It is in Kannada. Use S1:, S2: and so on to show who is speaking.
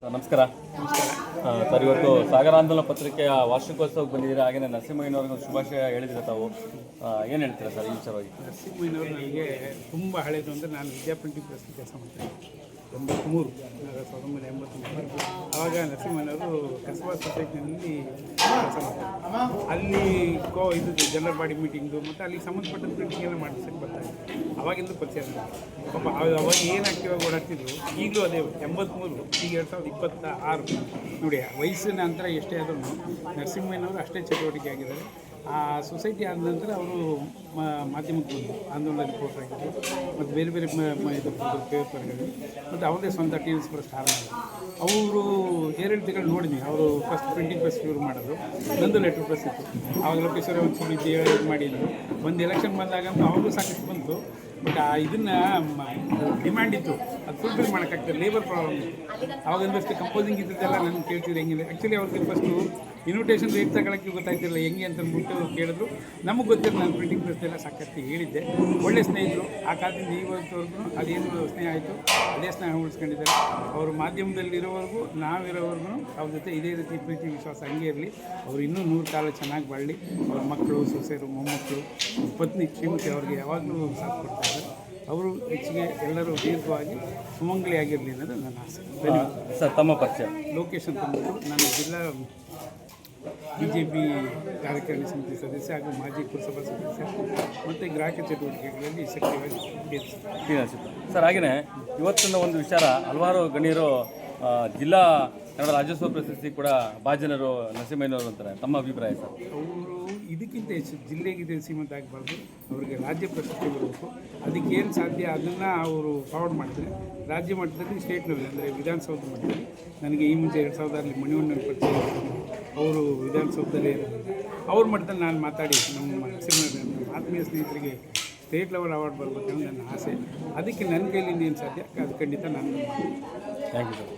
S1: ನಮಸ್ಕಾರ. ಸರ್, ಇವತ್ತು ಸಾಗರ ಆಂದೋಲನ ಪತ್ರಿಕೆಯ ವಾರ್ಷಿಕೋತ್ಸವಕ್ಕೆ ಬಂದಿದ್ದೀರಾ. ಹಾಗೆಯೇ ನರಸಿಂಹಯ್ಯನವ್ರಿಗೆ ಶುಭಾಶಯ ಹೇಳಿದ್ರೆ ತಾವು ಏನು ಹೇಳ್ತೀರಾ ಸರ್ ಈ ವಿಚಾರವಾಗಿ?
S2: ನರಸಿಂಹಯ್ಯನವರು ನನಗೆ ತುಂಬ ಹಳೆಯದು ಅಂದರೆ ನಾನು ವಿದ್ಯಾ ಪ್ರಿಂಟಿಂಗ್ ಪ್ರೆಸ್ ಕೆಲಸ ಮಾಡ್ತೇನೆ 1983 ಆವಾಗ ನರಸಿಂಹಯ್ಯನವರು ಕಸಬಾ ಸೊಸೈಟಿನಲ್ಲಿ ಕೆಲಸ ಮಾಡ್ತಾರೆ. ಅಲ್ಲಿ ಇದು ಜನರಲ್ ಬಾಡಿ ಮೀಟಿಂಗು ಮತ್ತು ಅಲ್ಲಿ ಸಂಬಂಧಪಟ್ಟ ಪ್ರಿಂಟಿಂಗ್ ಎಲ್ಲ ಮಾಡಿಸೋಕ್ಕೆ ಬರ್ತಾರೆ. ಅವಾಗಿಂದ ಪರಿಚಯ ಪಾಪ ಅವಾಗ ಏನು ಆಕ್ಟಿವಾಗಿ ಓಡಾಡ್ತಿದ್ರು. ಈಗಲೂ ಅದೇ 83, ಈಗ 2026 ನೋಡಿ, ವಯಸ್ಸಿನ ನಂತರ ಎಷ್ಟೇ ಆದ್ರೂ ನರಸಿಂಹಯ್ಯನವರು ಅಷ್ಟೇ ಚಟುವಟಿಕೆ ಆಗಿದ್ದಾರೆ. ಆ ಸೊಸೈಟಿ ಆದ ನಂತರ ಅವರು ಮಾಧ್ಯಮಕ್ಕೆ ಬಂದರು, ಆಂದೋಲನ ರಿಪೋರ್ಟರ್ ಆಗಿದ್ದರು ಮತ್ತು ಬೇರೆ ಬೇರೆ ಇದು ಪೇಪರ್ಗಳು ಮತ್ತು ಅವರದೇ ಸ್ವಂತ ಟಿ ವಿ ಪ್ರೆಸ್ ಸ್ಟಾರ್ಟ್ ಮಾಡಿದ್ರು. ಅವರು ಏರಿಳಿತಗಳು ನೋಡಿದ್ವಿ. ಅವರು ಫಸ್ಟ್ ಪ್ರಿಂಟಿಂಗ್ ಪ್ರೆಸ್ ಶುರು ಮಾಡಿದ್ರು, ನಂದು ಲೆಟ್ರ್ ಪ್ರೆಸ್ ಇತ್ತು. ಆವಾಗ ಲೋಕೇಶ್ವರ ಒಂದು ಸುಳ್ಳು ಇದು ಮಾಡಿದ್ರು. ಒಂದು ಎಲೆಕ್ಷನ್ ಬಂದಾಗಂತೂ ಅವ್ರಿಗೂ ಸಾಕಷ್ಟು ಬಂತು. ಬಟ್ ಇದನ್ನು ಡಿಮ್ಯಾಂಡ್ ಇತ್ತು, ಅದು ಫುಲ್ಫಿಲ್ ಮಾಡೋಕ್ಕಾಗ್ತದೆ. ಲೇಬರ್ ಪ್ರಾಬ್ಲಮ್ ಇತ್ತು. ಆವಾಗಂದಷ್ಟು ಕಂಪೋಸಿಂಗ್ ಇದ್ದದ್ದೆಲ್ಲ ನನಗೆ ಕೇಳ್ತಿದ್ರು ಹೆಂಗಿದೆ. ಆ್ಯಕ್ಚುಲಿ ಅವ್ರಿಗೆ ಫಸ್ಟು ಇನ್ವಿಟೇಷನ್ ರೇಟ್ ತಗೊಳ್ಳೋಕ್ಕೆ ಗೊತ್ತಾಗ್ತಿಲ್ಲ ಹೆಂಗೆ ಅಂತ ಅಂದ್ಬಿಟ್ಟು ಕೇಳಿದ್ರು. ನಮಗೆ ಗೊತ್ತಿಲ್ಲ, ನಾನು ಪ್ರಿಂಟಿಂಗ್ ಪ್ರೆಸ್ ಎಲ್ಲ ಸಾಕಷ್ಟು ಹೇಳಿದ್ದೆ. ಒಳ್ಳೆ ಸ್ನೇಹಿತರು. ಆ ಕಾಲದಿಂದ ಇವತ್ತವರೆಗೂ ಅದೇನು ಸ್ನೇಹ ಆಯಿತು ಅದೇ ಸ್ನೇಹ ಉಳಿಸ್ಕೊಂಡಿದ್ದಾರೆ. ಅವರು ಮಾಧ್ಯಮದಲ್ಲಿ ಇರೋವರೆಗೂ, ನಾವಿರೋವರೆಗೂ ಅವ್ರ ಜೊತೆ ಇದೇ ರೀತಿ ಪ್ರೀತಿ ವಿಶ್ವಾಸ ಹಂಗೆ ಇರಲಿ. ಅವರು ಇನ್ನೂ 100 ಕಾಲ ಚೆನ್ನಾಗಿ ಬಾಳಲಿ. ಅವ್ರ ಮಕ್ಕಳು, ಸೊಸೆಯರು, ಮೊಮ್ಮಕ್ಕಳು, ಪತ್ನಿ ಶ್ರೀಮತಿ ಅವ್ರಿಗೆ ಯಾವಾಗಲೂ ಸಾಥ್ ಕೊಡ್ತಾರೆ. ಅವರು ಹೆಚ್ಚಿಗೆ ಎಲ್ಲರೂ ದೀರ್ಘವಾಗಿ ಸುಮಂಗಲಿಯಾಗಿರಲಿ ಅನ್ನೋದು ನನ್ನ ಆಸೆ.
S1: ಸರ್, ತಮ್ಮ ಪರಿಚಯ?
S2: ಲೋಕೇಶ್ ಅಂತ ಅಂದ್ಬಿಟ್ಟು ನಾನು ಜಿಲ್ಲಾ BJP ಕಾರ್ಯಕಾರಿಣಿ ಸಮಿತಿ ಸದಸ್ಯ ಹಾಗೂ ಮಾಜಿ ಪುರಸಭಾ ಸದಸ್ಯ ಮತ್ತು ಗ್ರಾಹಕ ಚಟುವಟಿಕೆಗಳಲ್ಲಿ ಸಕ್ರಿಯವಾಗಿ
S1: ಸರ್, ಹಾಗೆಯೇ ಇವತ್ತಿನ ಒಂದು ವಿಚಾರ, ಹಲವಾರು ಗಣ್ಯರು ಜಿಲ್ಲಾ ಕನ್ನಡ ರಾಜ್ಯೋತ್ಸವ ಪ್ರಶಸ್ತಿ ಕೂಡ ಭಾಜನರು ನರಸಿಂಹಯ್ಯನವರು ಅಂತಾರೆ. ತಮ್ಮ ಅಭಿಪ್ರಾಯ ಸರ್?
S2: ಅವರು ಇದಕ್ಕಿಂತ ಹೆಚ್ಚು ಜಿಲ್ಲೆಗೆ ಸೀಮಿತ ಆಗಬಾರ್ದು, ಅವರಿಗೆ ರಾಜ್ಯ ಪ್ರಶಸ್ತಿ ಬರಬೇಕು. ಅದಕ್ಕೇನು ಸಾಧ್ಯ ಅದನ್ನು ಅವರು ಫಾರ್ವರ್ಡ್ ಮಾಡ್ತಾರೆ. ರಾಜ್ಯ ಮಟ್ಟದಲ್ಲಿ, ಸ್ಟೇಟ್ ಲೆವೆಲ್ ಅಂದರೆ ವಿಧಾನಸೌಧ ಮಟ್ಟದಲ್ಲಿ ನನಗೆ ಈ ಮುಂಚೆ 2000 ಮಣಿವಣ್ಣನ ಪರಿಚಯ. ಅವರು ವಿಧಾನಸೌಧದಲ್ಲೇ ಇರೋದು. ಅವ್ರ ಮಟ್ಟದಲ್ಲಿ ನಾನು ಮಾತಾಡಿ ನಮ್ಮ ನರಸಿಂಹಯ್ಯನವರ ಆತ್ಮೀಯ ಸ್ನೇಹಿತರಿಗೆ ಸ್ಟೇಟ್ ಲೆವೆಲ್ ಅವಾರ್ಡ್ ಬರಬೇಕನ್ನೋ ನನ್ನ ಆಸೆ. ಅದಕ್ಕೆ ನನ್ನ ಕೈಲಿಂದ ಏನು ಸಾಧ್ಯ ಅದು ಖಂಡಿತ ನಾನು.
S1: Thank you sir.